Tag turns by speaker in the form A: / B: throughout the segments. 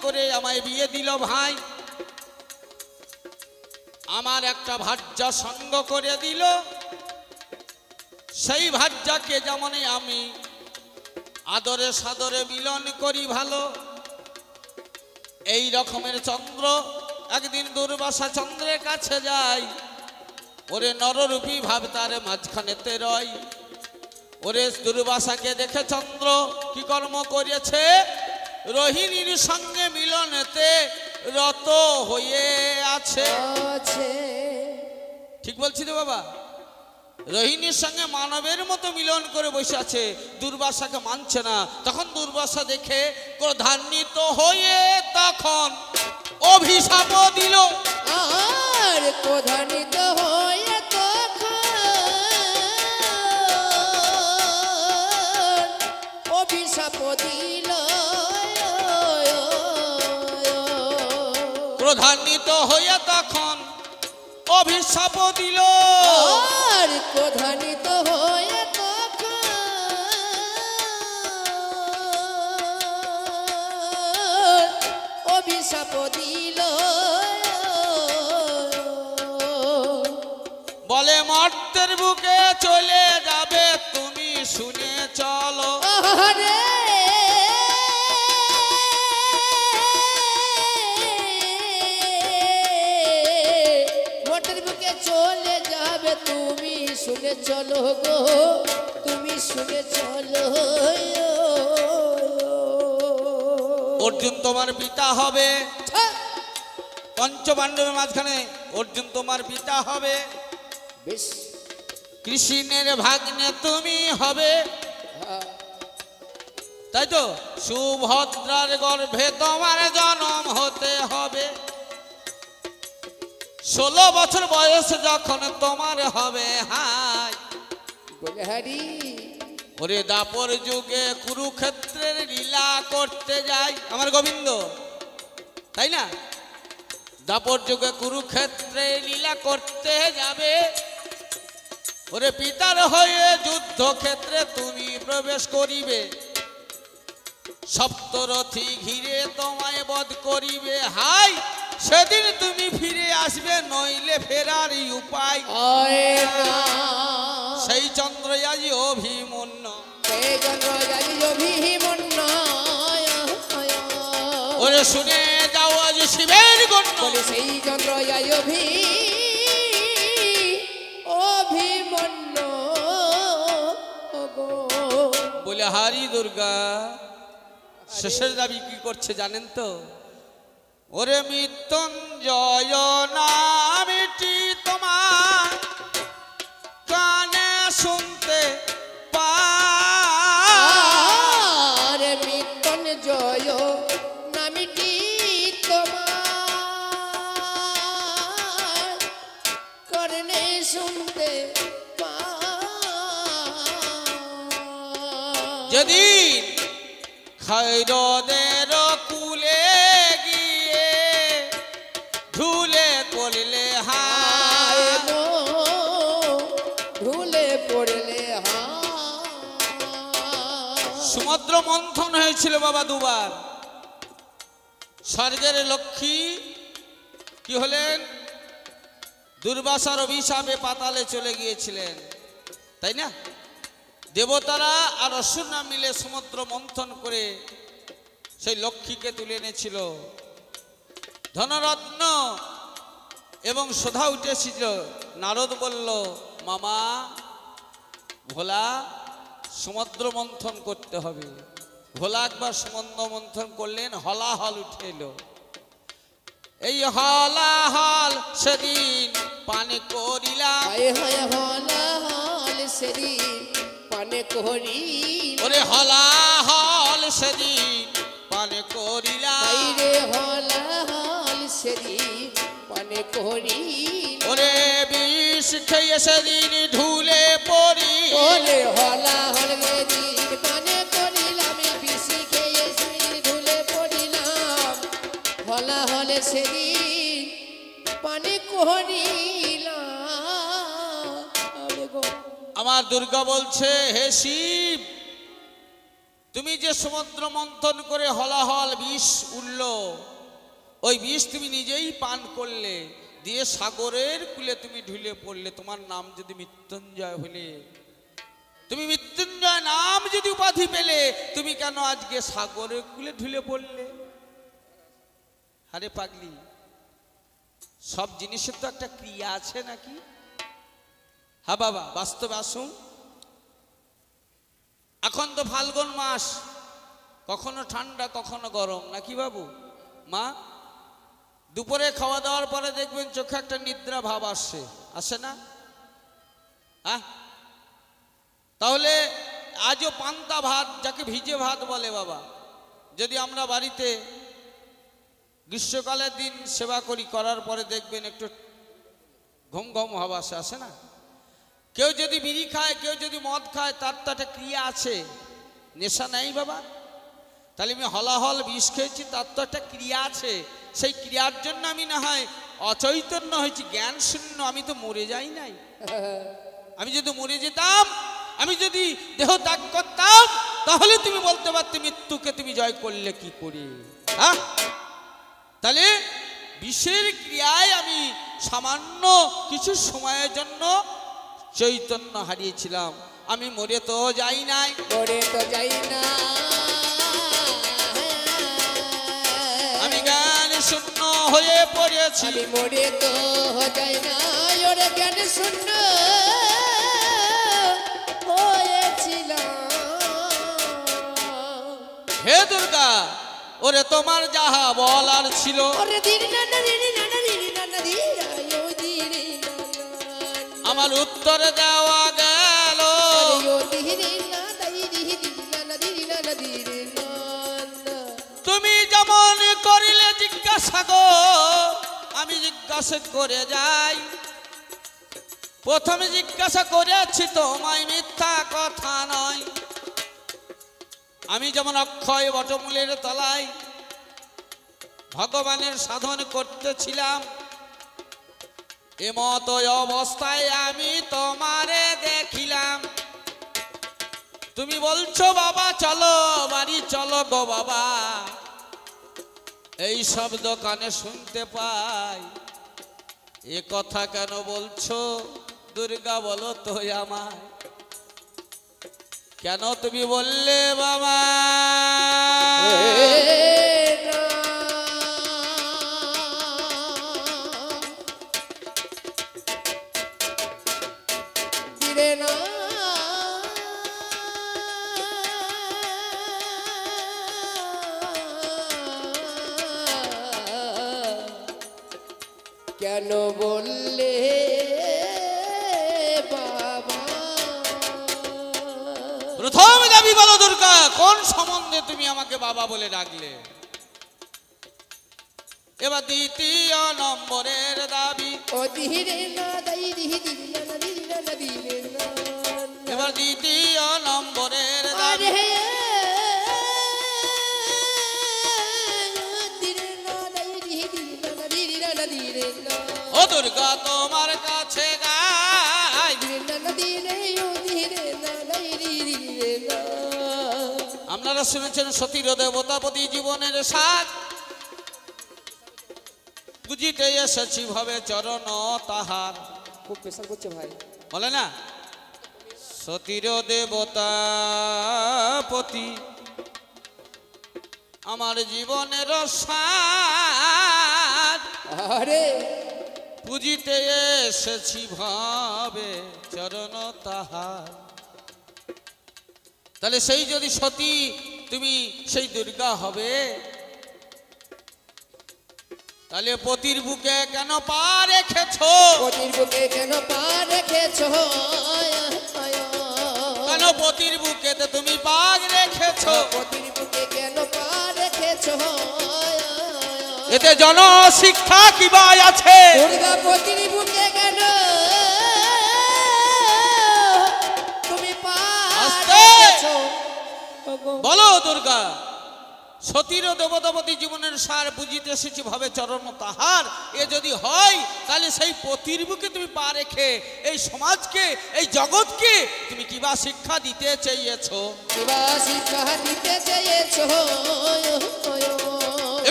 A: করে আমায় বিয়ে দিল ভাই, আমার একটা ভার্যা সঙ্গ করে দিল, সেই ভার্যাকে যেমন আমি আদরে সাদরে মিলন করি ভালো, এই রকমের চন্দ্র একদিন দুর্বাসা চন্দ্রের কাছে যায়, ওরে নররূপী ভাব তার মাঝখানেতে রয়। ওরে দুর্বাসাকে দেখে চন্দ্র কি কর্ম করেছে, রোহিণীর সঙ্গে মিলনেতে রত হয়ে আছে। ঠিক বলছি তো বাবা? রোহিণীর সঙ্গে মানবের মতো মিলন করে বসে আছে, দুর্বাসাকে মানছে না। তখন দুর্বাসা দেখে ক্রোধান্বিত হয়ে তখন অভিশাপ দিল।
B: আর ক্রোধান্বিত হয়ে তখন অভিশাপ দিল।
A: ক্রোধান্বিত হয়ে তখন অভিশাপ দিল।
B: আর ক্রোধান্বিত হয়ে তখন অভিশাপ দিল।
A: বলে মর্তের বুকে চলে যাবে তুমি শুনে চলো।
B: আরে মর্তের বুকে চলে যাবে তুমি শুনে চলো গো, তুমি শুনে চলো।
A: অর্জুন তোমার পিতা হবে, পঞ্চপাণ্ডবের মাঝখানে অর্জুন তোমার পিতা হবে,
B: বেশ
A: কৃষ্ণের ভাগ্নে তুমি হবে, তাই তো? সুভদ্রার গর্ভে তোমার জন্ম হতে হবে, 16 বছর বয়স যখন তোমার হবে হাই।
B: বলে হারি
A: ওরে দাপর যুগে কুরুক্ষেত্রের লীলা করতে যাই আমার গোবিন্দ, তাই না? দাপর যুগে কুরুক্ষেত্রে লীলা করতে যাবে, ওরে পিতার হয়ে যুদ্ধক্ষেত্রে তুমি প্রবেশ করিবে, সপ্তরথী ঘিরে তোমায় বধ করিবে হাই। সেদিন তুমি ফিরে আসবে, নইলে ফেরারই উপায়। সেই চন্দ্র আজি অভিমন্য,
B: সেই চন্দ্র আজি অভিমন্য।
A: ওরে শুনে যাও আজ শিবের গণ্য,
B: সেই চন্দ্র আজি অভিমন্য।
A: বলে হারি দুর্গা শেষের দাবি কি করছে জানেন তো? ওরে মৃত্যুঞ্জয় নামটি তোমার কানে শুনতে
B: পাই। মৃত্যুঞ্জয় নামটি তোমার কানে শুনতে পাই।
A: যেদিন খৈরদের কুলে গিয়ে ঝুলে পড়লে হায়,
B: ঝুলে পড়লে
A: সমুদ্র মন্থন হয়েছিল বাবা দুবার। স্বর্গের লক্ষ্মী কি হলেন? দুর্বাসার অভিশাপে পাতালে চলে গিয়েছিলেন, তাই না? দেবতারা আর অসুররা মিলে সমুদ্র মন্থন করে সেই লক্ষ্মীকে তুলে এনেছিল। ধনরত্ন এবং সোধা উঠেছিল। নারদ বলল, মামা ভোলা সমুদ্র মন্থন করতে হবে। ভোলা একবার সমুদ্র মন্থন করলেন, হলাহল উঠে এলো। এই হলাহল সেদিন পানে করিলাম,
B: হলাহল সেদিন পানে করি।
A: ওরে হলাহল সেদিন পানে করিলাম,
B: হলাহল সেদিন পানে করি।
A: ওরে বিষ খেয়ে সেদিন ঢুলে পড়ি।
B: ওরে হলাহল সেদিন পানে করিলাম, বিষ খেয়ে সেদিন ঢুলে পড়িলাম। হলাহল সেদিন পানে করিলাম।
A: আমার দুর্গা বলছে, হে শিব তুমি যে সমুদ্র মন্থন করে হলাহল বিষ উঠল, ওই বিষ তুমি নিজেই পান করলে, দিয়ে সাগরের কূলে তুমি ঢুলে পড়লে। তোমার নাম যদি মৃত্যুঞ্জয় হলে, তুমি মৃত্যুঞ্জয় নাম যদি উপাধি পেলে, তুমি কেন আজকে সাগরের কূলে ঢুলে পড়লে? আরে পাগলি, সব জিনিসের তো একটা ক্রিয়া আছে নাকি? হ্যাঁ বাবা, বাস্তবে আসুন। এখন তো ফাল্গুন মাস, কখনো ঠান্ডা কখনো গরম, নাকি বাবু? মা, দুপুরে খাওয়া দাওয়ার পরে দেখবেন চোখে একটা নিদ্রা ভাব আসছে, আসে না? হ্যাঁ, তাহলে আজও পান্তা ভাত, যাকে ভিজে ভাত বলে বাবা, যদি আমরা বাড়িতে গ্রীষ্মকালের দিন সেবা করি, করার পরে দেখবেন একটু ঘুম ঘুম ভাব আসে, আসে না? কেউ যদি বিড়ি খায়, কেউ যদি মদ খায়, তার তো একটা ক্রিয়া আছে, নেশা নেই বাবা? তাহলে আমি হলাহল বিষ খেয়েছি, তার তো একটা ক্রিয়া আছে। সেই ক্রিয়ার জন্য আমি না হয় অচৈতন্য হয়েছি, জ্ঞান শূন্য, আমি তো মরে যাই নাই। আমি যদি মরে যেতাম, আমি যদি দেহ ত্যাগ করতাম, তাহলে তুমি বলতে পারতে মৃত্যুকে তুমি জয় করলে কি করে? হ্যাঁ, তাহলে বিষের ক্রিয়ায় আমি সামান্য কিছু সময়ের জন্য চৈতন্য হারিয়েছিলাম। আমি মরে তো যাই নাই,
B: মরে তো যাই না,
A: আমি জ্ঞান শূন্য হয়ে পড়েছি।
B: আমি মরে তো যাই না, ওরে জ্ঞান শূন্য হয়েছিলাম।
A: হে দুর্গা, ওরে তোমার যাহা বলার ছিল,
B: ওরে দিন না না দিন না না দিন না না দিন ও দিন না না,
A: আমার উত্তর দেওয়া গেল।
B: ও দিন না দাই দিন না না দিন না না দিন না না।
A: তুমি যেমন করিলে জিজ্ঞাসা গো, আমি জিজ্ঞাসা করে যাই। প্রথমে জিজ্ঞাসা করেছি তোমায়, মিথ্যা কথা নয়। আমি যেমন অক্ষয় বটমূলের তলায় ভগবানের সাধন করতেছিলাম, এমত অবস্থায় আমি তোমারে দেখিলাম। তুমি বলছো বাবা চলো বাড়ি চলো গো বাবা, এই শব্দ কানে শুনতে পাই। এ কথা কেন বলছো দুর্গা, বলো তো আমায়, কেন তুমি বললে বাবা?
B: দিরে না কেন বললে বাবা?
A: প্রথম দাবি বলো দুর্গা, কোন সম্বন্ধে তুমি আমাকে বাবা বলে ডাকলে? এবার দ্বিতীয় নম্বরের দাবি,
B: ও ধীরে না দাই ধীরে না ধীরে না ধীরে না।
A: এবার দ্বিতীয় নম্বরের দাবি,
B: আরে ধীরে না দাই ধীরে না ধীরে না।
A: ও দুর্গা তোমার কাছে গাই।
B: ধীরে না ধীরে ও ধীরে না দাই ধীরে না।
A: আপনারা শুনেছেন সতীর দেবতাপতি জীবনের সাথ, বুঝিতে এসেছি ভাবে চরণ তাহার।
B: খুব প্রেসার করছে ভাই,
A: বলে না সতীর দেবতাপতি আমার জীবনের সাথ,
B: আরে
A: বুঝিতে এসেছি ভাবে চরণ তাহার। তাহলে সেই যদি সতী তুমি সেই দুর্গা হবে, তাহলে পতির বুকে কেন পা রেখেছো?
B: পতির বুকে কেন পা রেখেছো?
A: কেন পতির বুকেতে তুমি পা রেখেছো?
B: পতির বুকে কেন পা রেখেছো?
A: এতে জনশিক্ষা কি বা আছে?
B: দুর্গা পতির বুকে কেন তুমি পা
A: আস্তে
B: রেখেছো?
A: বলো দুর্গা, সতীর দেবতাপতি জীবনের সার বুঝিতে এসেছি ভাবে চরণ তাহার। এ যদি হয় তাহলে সেই পতির বুকে তুমি পা রেখে এই সমাজকে এই জগৎকে তুমি কিবা শিক্ষা দিতে চেয়েছো?
B: কিবা শিক্ষা দিতে চেয়েছো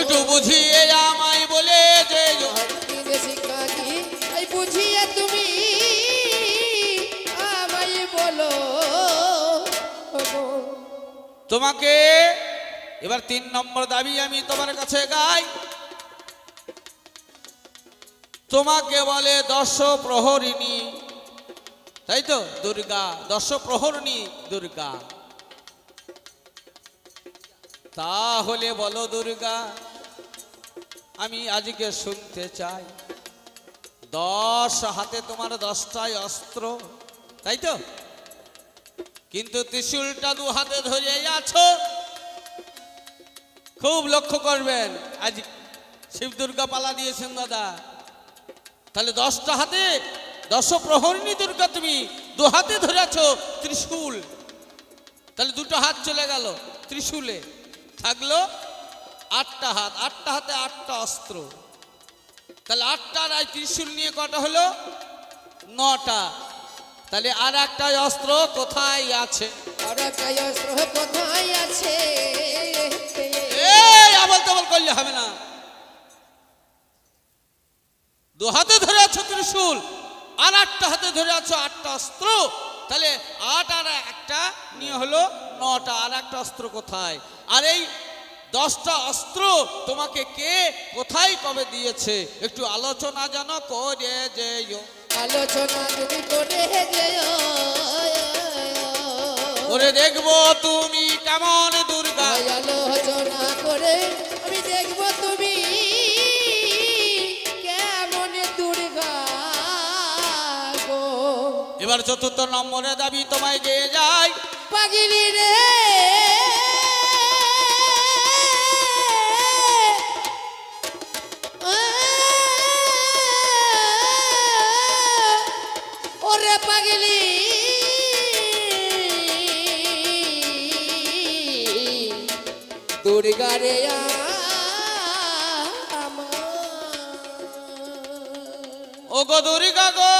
A: একটু বুঝিয়ে আমায় বলে যে
B: শিক্ষা কি এই বুঝিয়ে তুমি আমায় বলো।
A: তোমাকে এবার 3 নম্বর দাবি আমি তোমার কাছে গাই। তোমাকে বলে দশ প্রহরিণী, তাই তো? দুর্গা, দশ প্রহরিণী দুর্গা। তাহলে বলো দুর্গা, আমি আজকে শুনতে চাই 10 হাতে তোমার 10টাই অস্ত্র, তাই তো? কিন্তু ত্রিশূলটা 2 হাতে ধরে আছো। খুব লক্ষ্য করবেন, আজ শিব দুর্গা পালা দিয়েছেন দাদা। তাহলে 10টা হাতে 10 প্রহরিণী দুর্গা তুমি 2 হাতে ধরে আছো ত্রিশূল। তাহলে 2টা হাত চলে গেল ত্রিশূলে, থাকলো 8টা হাত। 8টা হাতে 8টা অস্ত্র। তাহলে 8টার আর ত্রিশূল নিয়ে কটা হলো? 9টা। তাহলে আর একটা অস্ত্র কোথায় আছে?
B: আর একটা অস্ত্র কোথায় আছে?
A: এই আবল তাবল করলে হবে না। 2 হাতে ধরে আছো ত্রিশূল, আর 8টা হাতে ধরে আছো 8টা অস্ত্র। তাহলে 8 আর 1টা নিয়ে হলো 9টা। আর একটা অস্ত্র কোথায়? আর এই 10টা অস্ত্র তোমাকে কে কোথায় কবে দিয়েছে? একটু আলোচনা যেন করে যেও।
B: আলোচনা তুমি করে যেও।
A: করে দেখবো তুমি কেমন দুর্গা।
B: আলোচনা করে আমি দেখবো তুমি কেমন দুর্গা গো।
A: এবার 4র্থ নম্বরে দাবি তোমায় গিয়ে যাই।
B: পাগলি রে ওরে পাগলি, দুর্গা রে
A: ও গো দুর্গা গো,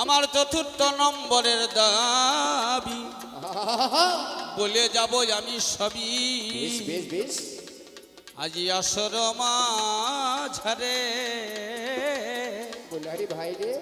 A: আমার 4র্থ নম্বরের দাবি বলে যাব আমি সবই।
B: বেশ বেশ বেশ।
A: আজি আসর মাঝারে
B: বলারি ভাই রে,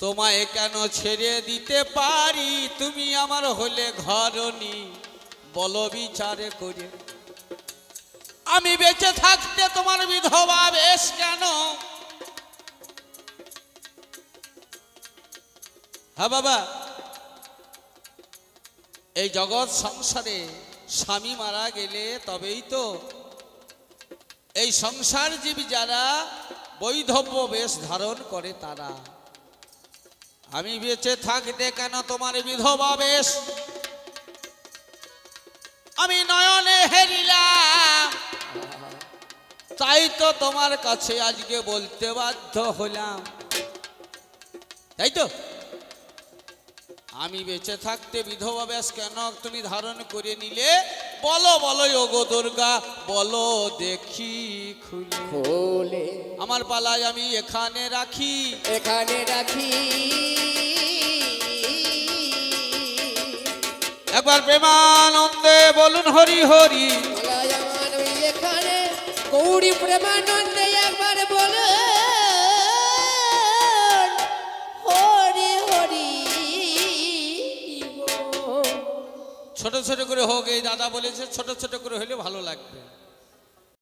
A: তোমায় কেন ছেড়ে দিতে পারি? তুমি আমার হলে ঘরনি, বলো বিচারে করে। আমি বেঁচে থাকতে তোমার বিধবা বেশ কেন? হ্যাঁ বাবা, এই জগৎ সংসারে স্বামী মারা গেলে তবেই তো এই সংসার জীবী যারা বৈধব্য বেশ ধারণ করে তারা। আমি বেঁচে থাকতে কেন তোমার বিধবা বেশ? আমি নয়নে হেরিলাম, তাই তো তোমার কাছে আজকে বলতে বাধ্য হলাম, তাই তো? আমি বেঁচে থাকতে বিধবা বেশ কেন তুমি ধারণ করে নিলে? বলো বলো ওগো দুর্গা, বলো দেখি খুলে
B: খুলে।
A: আমার পালায় আমি এখানে রাখি,
B: এখানে রাখি।
A: একবার প্রেমানন্দে বলুন হরি হরি।
B: পালায় আমার ওই এখানে, গৌরী প্রেমানন্দে একবার বলে হরি হরি।
A: ছোট ছোট করে হোক, এই দাদা বলেছে ছোট ছোট করে হলে ভালো লাগবে।